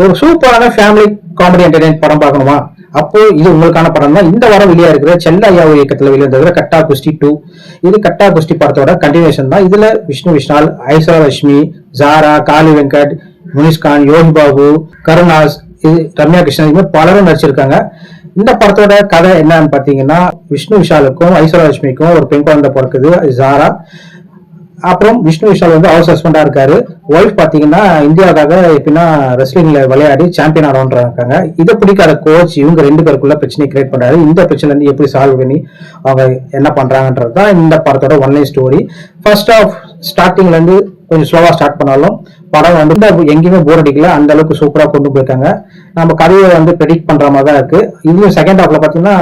ஒரு சூப்பரான family comedy entertain படம் பார்க்கணுமா? அப்போ இது உங்களுக்கான படம் தான். இந்த வாரம் வெளியா இருக்கிற செல்லையா இயக்கத்துல வெளிவந்த கட்டா குஸ்தி 2. இது கட்டா குஸ்தி படத்தோட கண்டினியூஷன் தான். இதுல விஷ்ணு விஷால், ஐஸ்வர்யா லட்சுமி, ஜாரா, காளி வெங்கட், முனிஷ்கான், யோகி பாபு, கருணாஸ், இது ரம்யா கிருஷ்ணன், இது மாதிரி பலரும் நடிச்சிருக்காங்க. இந்த படத்தோட கதை என்னன்னு பாத்தீங்கன்னா, விஷ்ணு விஷாலுக்கும் ஐஸ்வர்யா லட்சுமிக்கும் ஒரு பெண் குழந்தை பிறக்குது, ஜாரா. அப்புறம் விஷ்ணு விஷால் வந்து ஹவுஸ் ஹஸ்பண்டா இருக்காரு. ஒய்ஃப் பாத்தீங்கன்னா இந்தியாவுக்காக எப்படின்னா ரெஸ்லிங்ல விளையாடி சாம்பியன் ஆனவன்றாங்க. இதை பிடிக்காத கோச் இவங்க ரெண்டு பேருக்குள்ள பிரச்சனை கிரியேட் பண்றாரு. இந்த பிரச்சனை வந்து எப்படி சால்வ் பண்ணி அவங்க என்ன பண்றாங்கன்றது தான் இந்த படத்தோட ஒன்லைன் ஸ்டோரி. ஃபர்ஸ்ட் ஆஃப் ஸ்டார்டிங்ல இருந்து கொஞ்சம் ஸ்லோவா ஸ்டார்ட் பண்ணாலும் படம் வந்து எங்கேயுமே போர் அடிக்கல. அந்த அளவுக்கு சூப்பரா கொண்டு போயிருக்காங்க. நம்ம கதையை வந்து ப்ரெடிக்ட் பண்ற மாதிரி தான் இருக்கு. இதுலயும் செகண்ட் ஹாஃப்ல பாத்தீங்கன்னா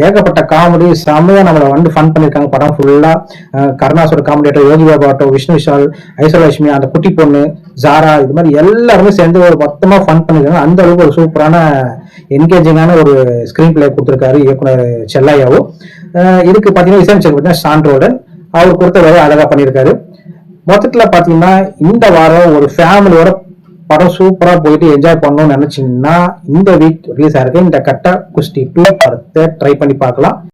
ஏகப்பட்ட காமெடி செம்மையா நம்மளை வந்து ஃபன் பண்ணிருக்காங்க. படம் ஃபுல்லா கருணாசோட காமெடியாட்டம், யோகி பாபு ஆட்டம், விஷ்ணு விஷால், ஐஸ்வர்யா லட்சுமி, அந்த குட்டி பொண்ணு ஜாரா, இது மாதிரி எல்லாருமே சேர்ந்து ஒரு மொத்தமா ஃபன் பண்ணிருக்காங்க. அந்த அளவுக்கு ஒரு சூப்பரான என்கேஜிங்கான ஒரு ஸ்கிரீன் பிளே கொடுத்திருக்காரு இயக்குனர் செல்லையாவும். இதுக்கு பாத்தீங்கன்னா இசையமைச்சர் பாத்தீங்கன்னா சாண்ட்ரோடன். அவர் கொடுத்த வேலையை அழகா பண்ணியிருக்காரு. மொத்தத்துல பாத்தீங்கன்னா இந்த வாரம் ஒரு ஃபேமிலியோட படம் சூப்பரா போயிட்டு என்ஜாய் பண்ணணும்னு நினைச்சீங்கன்னா இந்த வீக் ரிலீஸ் ஆயிருக்கு இந்த கட்டா குஸ்தி 2 படத்தை ட்ரை பண்ணி பார்க்கலாம்.